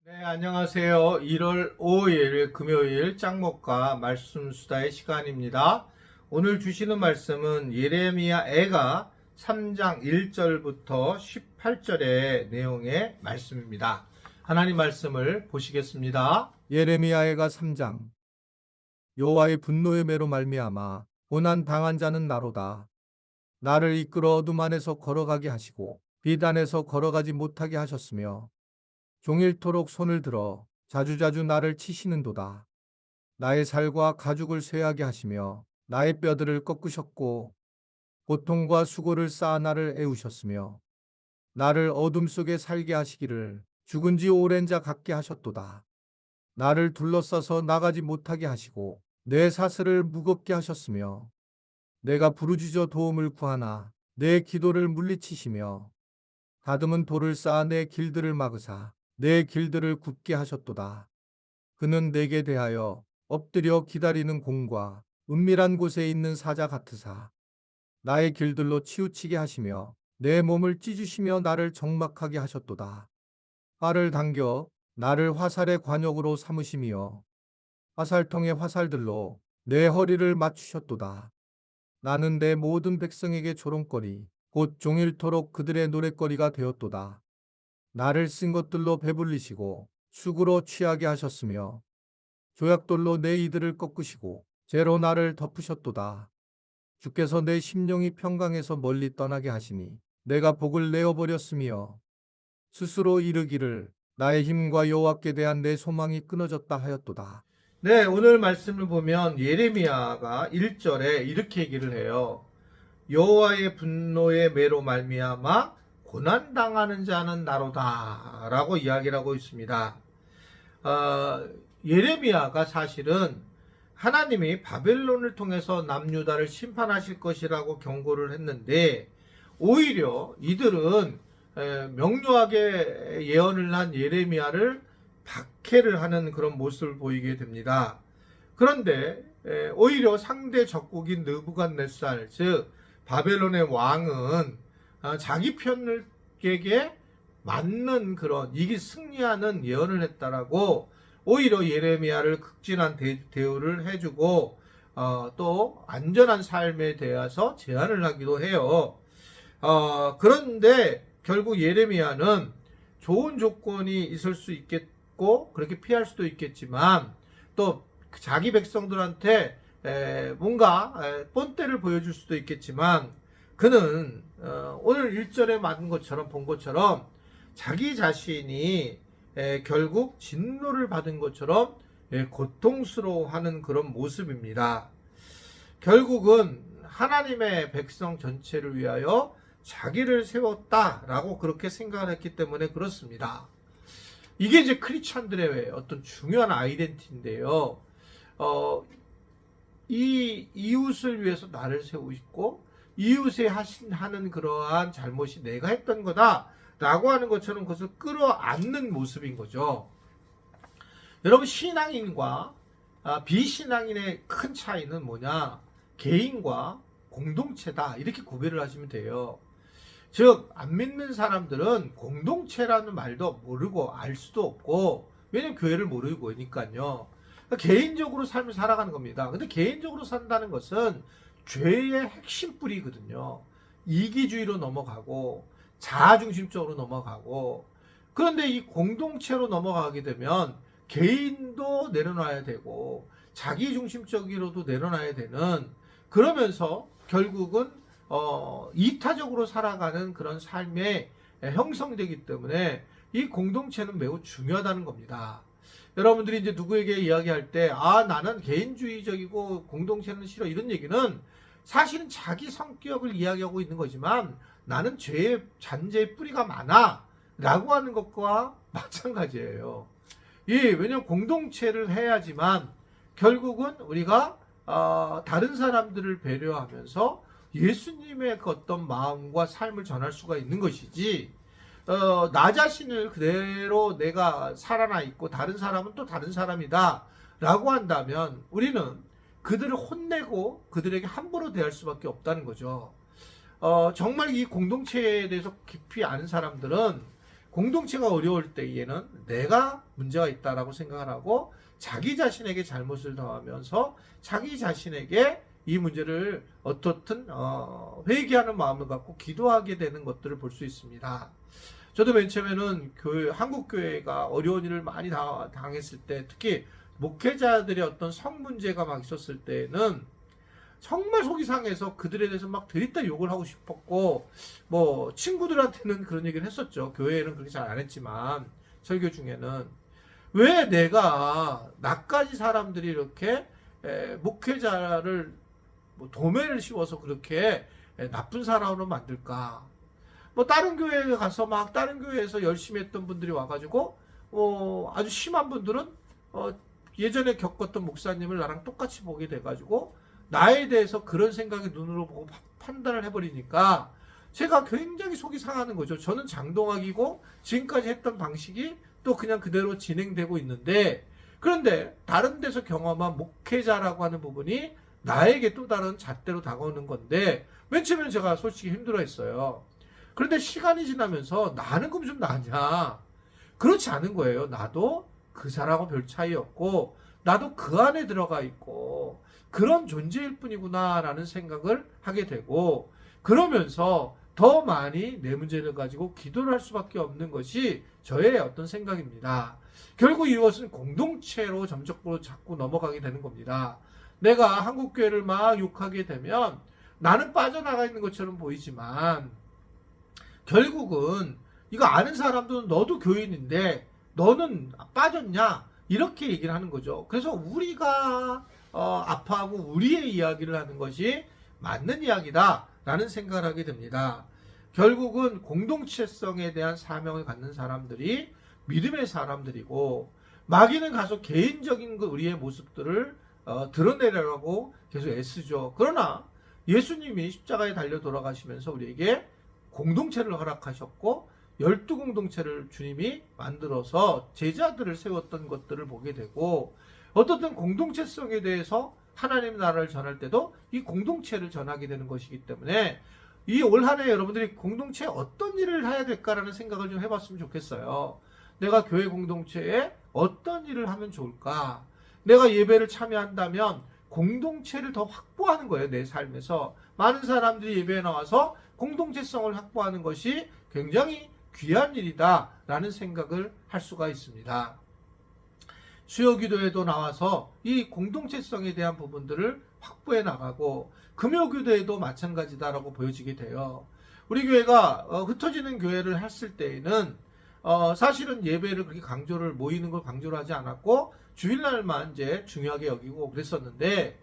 네, 안녕하세요. 1월 5일 금요일 짱목과 말씀 수다의 시간입니다. 오늘 주시는 말씀은 예레미야 애가 3장 1절부터 18절의 내용의 말씀입니다. 하나님 말씀을 보시겠습니다. 예레미야 애가 3장. 여호와의 분노의 매로 말미암아 고난 당한 자는 나로다. 나를 이끌어 어둠 안에서 걸어가게 하시고 빛 안에서 걸어가지 못하게 하셨으며 종일토록 손을 들어 자주자주 나를 치시는도다. 나의 살과 가죽을 쇠하게 하시며 나의 뼈들을 꺾으셨고 고통과 수고를 쌓아 나를 애우셨으며 나를 어둠 속에 살게 하시기를 죽은 지 오랜 자 같게 하셨도다. 나를 둘러싸서 나가지 못하게 하시고 내 사슬을 무겁게 하셨으며 내가 부르짖어 도움을 구하나 내 기도를 물리치시며 다듬은 돌을 쌓아 내 길들을 막으사 내 길들을 굳게 하셨도다. 그는 내게 대하여 엎드려 기다리는 공과 은밀한 곳에 있는 사자 같으사 나의 길들로 치우치게 하시며 내 몸을 찢으시며 나를 적막하게 하셨도다. 활을 당겨 나를 화살의 관역으로 삼으시며 화살통의 화살들로 내 허리를 맞추셨도다. 나는 내 모든 백성에게 조롱거리 곧 종일토록 그들의 노랫거리가 되었도다. 나를 쓴 것들로 배불리시고 수구로 취하게 하셨으며 조약돌로 내 이들을 꺾으시고 재로 나를 덮으셨도다. 주께서 내 심령이 평강에서 멀리 떠나게 하시니 내가 복을 내어버렸으며 스스로 이르기를 나의 힘과 여호와께 대한 내 소망이 끊어졌다 하였도다. 네, 오늘 말씀을 보면 예레미야가 1절에 이렇게 얘기를 해요. 여호와의 분노의 매로 말미암아 고난당하는 자는 나로다 라고 이야기를 하고 있습니다. 예레미야가 사실은 하나님이 바벨론을 통해서 남유다를 심판하실 것이라고 경고를 했는데 오히려 이들은 명료하게 예언을 한 예레미야를 박해를 하는 그런 모습을 보이게 됩니다. 그런데 오히려 상대 적국인 느부갓네살 즉 바벨론의 왕은 자기 편에게 맞는 그런 이기 승리하는 예언을 했다라고 오히려 예레미야를 극진한 대우를 해주고 또 안전한 삶에 대해서 제안을 하기도 해요. 그런데 결국 예레미야는 좋은 조건이 있을 수 있겠고 그렇게 피할 수도 있겠지만 또 자기 백성들한테 뭔가 본때를 보여줄 수도 있겠지만 그는 오늘 1절에 본 것처럼 자기 자신이 결국 진노를 받은 것처럼 고통스러워하는 그런 모습입니다. 결국은 하나님의 백성 전체를 위하여 자기를 세웠다라고 그렇게 생각을 했기 때문에 그렇습니다. 이게 이제 크리스찬들의 어떤 중요한 아이덴티인데요. 이 이웃을 위해서 나를 세우고 이웃에 하는 그러한 잘못이 내가 했던 거다 라고 하는 것처럼 그것을 끌어안는 모습인 거죠. 여러분 신앙인과 비신앙인의 큰 차이는 뭐냐? 개인과 공동체다 이렇게 구별을 하시면 돼요. 즉 안 믿는 사람들은 공동체라는 말도 모르고 알 수도 없고 왜냐면 교회를 모르고 있으니까요. 그러니까 개인적으로 삶을 살아가는 겁니다. 근데 개인적으로 산다는 것은 죄의 핵심 뿌리거든요. 이기주의로 넘어가고 자아중심적으로 넘어가고 그런데 이 공동체로 넘어가게 되면 개인도 내려놔야 되고 자기중심적으로도 내려놔야 되는 그러면서 결국은 이타적으로 살아가는 그런 삶에 형성되기 때문에 이 공동체는 매우 중요하다는 겁니다. 여러분들이 이제 누구에게 이야기할 때, 나는 개인주의적이고 공동체는 싫어. 이런 얘기는 사실은 자기 성격을 이야기하고 있는 거지만 나는 죄의 잔재의 뿌리가 많아. 라고 하는 것과 마찬가지예요. 왜냐면 공동체를 해야지만 결국은 우리가 다른 사람들을 배려하면서 예수님의 그 어떤 마음과 삶을 전할 수가 있는 것이지 나 자신을 그대로 내가 살아나 있고 다른 사람은 또 다른 사람이다 라고 한다면 우리는 그들을 혼내고 그들에게 함부로 대할 수밖에 없다는 거죠. 정말 이 공동체에 대해서 깊이 아는 사람들은 공동체가 어려울 때에는 내가 문제가 있다라고 생각을 하고 자기 자신에게 잘못을 더하면서 자기 자신에게 이 문제를 어떻든 회개하는 마음을 갖고 기도하게 되는 것들을 볼 수 있습니다. 저도 맨 처음에는 한국 교회가 어려운 일을 많이 당했을 때, 특히 목회자들의 어떤 성 문제가 막 있었을 때는 정말 속이 상해서 그들에 대해서 막 들이다 욕을 하고 싶었고, 뭐 친구들한테는 그런 얘기를 했었죠. 교회에는 그렇게 잘 안 했지만 설교 중에는 왜 내가 나까지 사람들이 이렇게 목회자를 뭐 도매를 씌워서 그렇게 나쁜 사람으로 만들까? 뭐 다른 교회에 가서 막 다른 교회에서 열심히 했던 분들이 와가지고 아주 심한 분들은 예전에 겪었던 목사님을 나랑 똑같이 보게 돼가지고 나에 대해서 그런 생각의 눈으로 보고 판단을 해버리니까 제가 굉장히 속이 상하는 거죠. 저는 장동학이고 지금까지 했던 방식이 또 그냥 그대로 진행되고 있는데, 그런데 다른 데서 경험한 목회자라고 하는 부분이 나에게 또 다른 잣대로 다가오는 건데 맨 처음에는 제가 솔직히 힘들어했어요. 그런데 시간이 지나면서 나는 그럼 좀 나냐? 그렇지 않은 거예요. 나도 그 사람하고 별 차이 없고 나도 그 안에 들어가 있고 그런 존재일 뿐이구나라는 생각을 하게 되고, 그러면서 더 많이 내 문제를 가지고 기도를 할 수밖에 없는 것이 저의 어떤 생각입니다. 결국 이것은 공동체로 점적으로 자꾸 넘어가게 되는 겁니다. 내가 한국교회를 막 욕하게 되면 나는 빠져나가 있는 것처럼 보이지만 결국은 이거 아는 사람들은 너도 교인인데 너는 빠졌냐? 이렇게 얘기를 하는 거죠. 그래서 우리가 아파하고 우리의 이야기를 하는 것이 맞는 이야기다라는 생각을 하게 됩니다. 결국은 공동체성에 대한 사명을 갖는 사람들이 믿음의 사람들이고, 마귀는 가서 개인적인 우리의 모습들을 드러내려고 계속 애쓰죠. 그러나 예수님이 십자가에 달려 돌아가시면서 우리에게 공동체를 허락하셨고 12공동체를 주님이 만들어서 제자들을 세웠던 것들을 보게 되고, 어떻든 공동체성에 대해서 하나님 나라를 전할 때도 이 공동체를 전하게 되는 것이기 때문에 이 올 한 해 여러분들이 공동체에 어떤 일을 해야 될까라는 생각을 좀 해봤으면 좋겠어요. 내가 교회 공동체에 어떤 일을 하면 좋을까? 내가 예배를 참여한다면 공동체를 더 확보하는 거예요. 내 삶에서 많은 사람들이 예배에 나와서 공동체성을 확보하는 것이 굉장히 귀한 일이다 라는 생각을 할 수가 있습니다. 수요기도에도 나와서 이 공동체성에 대한 부분들을 확보해 나가고, 금요기도에도 마찬가지다라고 보여지게 돼요. 우리 교회가 흩어지는 교회를 했을 때에는 사실은 예배를 그렇게 모이는 걸 강조를 하지 않았고 주일날만 이제 중요하게 여기고 그랬었는데,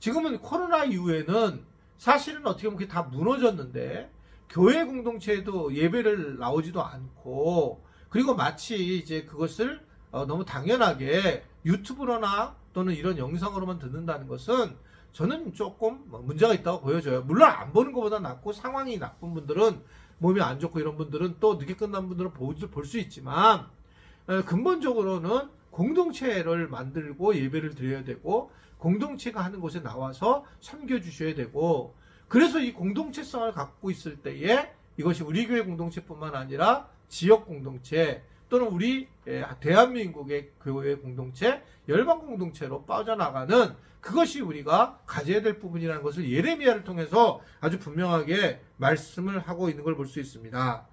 지금은 코로나 이후에는 사실은 어떻게 보면 그게 다 무너졌는데 교회 공동체에도 예배를 나오지도 않고, 그리고 마치 이제 그것을 너무 당연하게 유튜브로나 또는 이런 영상으로만 듣는다는 것은 저는 조금 문제가 있다고 보여져요. 물론 안 보는 것보다 낫고, 상황이 나쁜 분들은, 몸이 안 좋고 이런 분들은 또 늦게 끝난 분들은 볼 수 있지만, 근본적으로는 공동체를 만들고 예배를 드려야 되고 공동체가 하는 곳에 나와서 섬겨주셔야 되고, 그래서 이 공동체성을 갖고 있을 때에 이것이 우리 교회 공동체뿐만 아니라 지역 공동체 또는 우리 대한민국의 교회 공동체, 열방 공동체로 빠져나가는, 그것이 우리가 가져야 될 부분이라는 것을 예레미야를 통해서 아주 분명하게 말씀을 하고 있는 걸 볼 수 있습니다.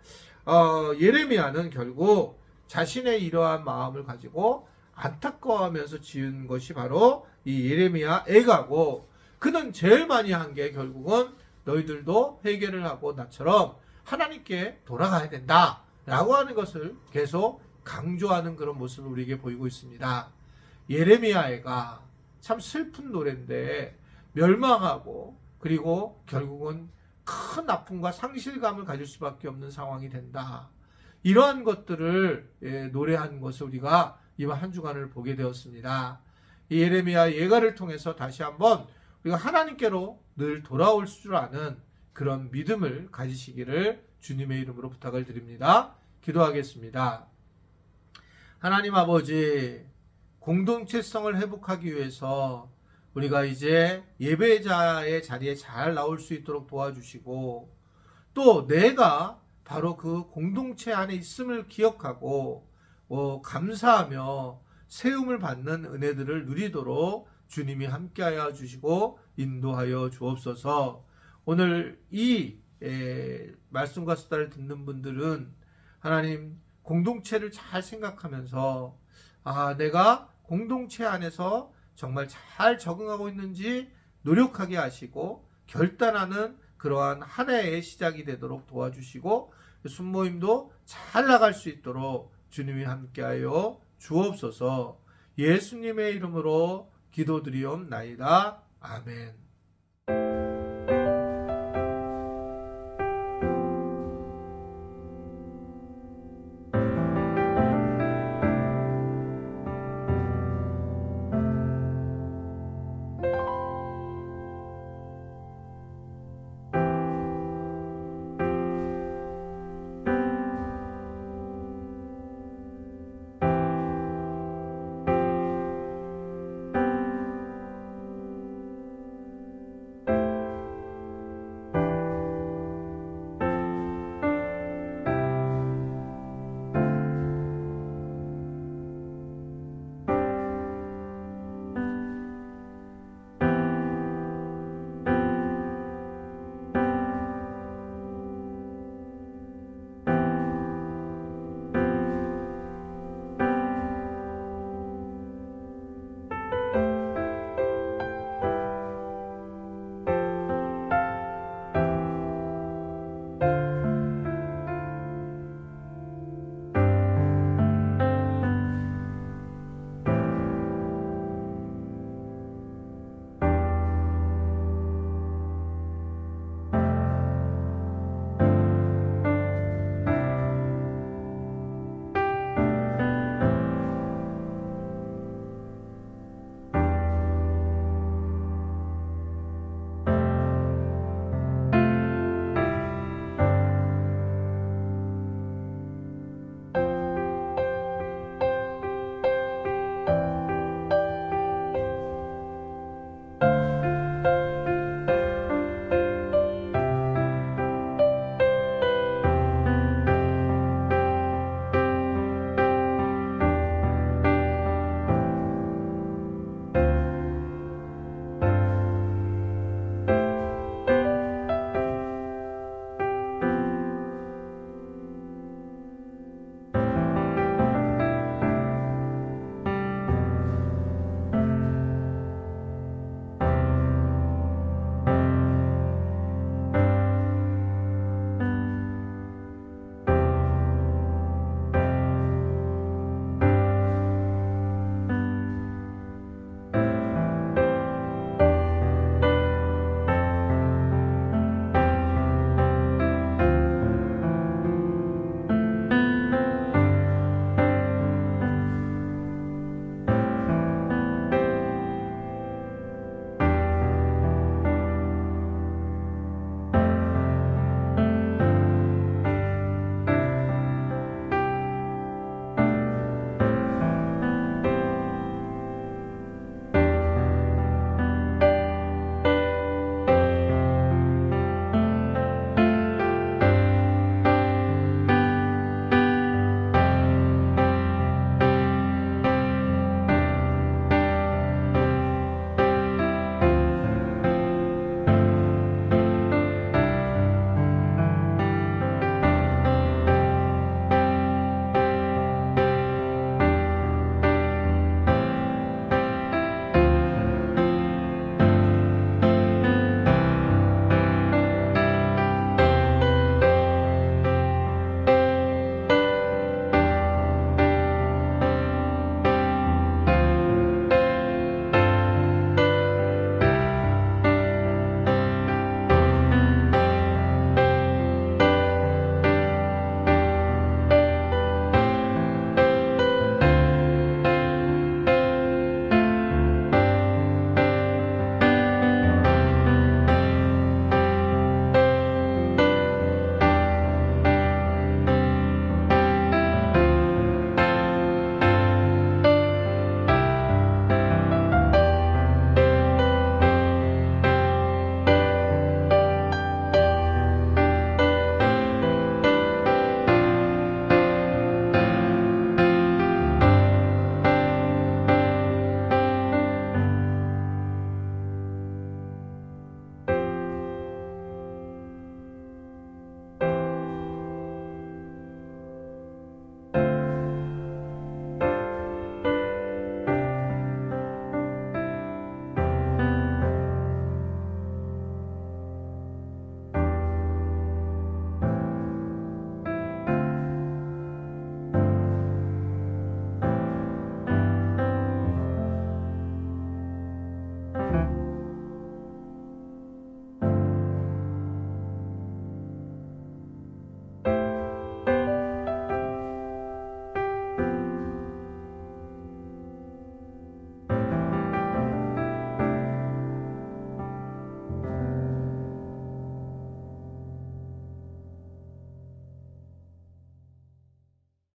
예레미야는 결국 자신의 이러한 마음을 가지고 안타까워하면서 지은 것이 바로 이 예레미야 애가고, 그는 제일 많이 한 게 결국은 너희들도 회개를 하고 나처럼 하나님께 돌아가야 된다 라고 하는 것을 계속 강조하는 그런 모습을 우리에게 보이고 있습니다. 예레미야 애가 참 슬픈 노래인데 멸망하고, 그리고 결국은 큰 아픔과 상실감을 가질 수밖에 없는 상황이 된다. 이러한 것들을 노래한 것을 우리가 이번 한 주간을 보게 되었습니다. 이 예레미야 예가를 통해서 다시 한번 우리가 하나님께로 늘 돌아올 줄 아는 그런 믿음을 가지시기를 주님의 이름으로 부탁을 드립니다. 기도하겠습니다. 하나님 아버지, 공동체성을 회복하기 위해서 우리가 이제 예배자의 자리에 잘 나올 수 있도록 도와주시고, 또 내가 바로 그 공동체 안에 있음을 기억하고 감사하며 세움을 받는 은혜들을 누리도록 주님이 함께하여 주시고 인도하여 주옵소서. 오늘 이 말씀과 수다를 듣는 분들은 하나님 공동체를 잘 생각하면서 내가 공동체 안에서 정말 잘 적응하고 있는지 노력하게 하시고 결단하는 그러한 한 해의 시작이 되도록 도와주시고 순모임도 잘 나갈 수 있도록 주님이 함께하여 주옵소서. 예수님의 이름으로 기도드리옵나이다. 아멘.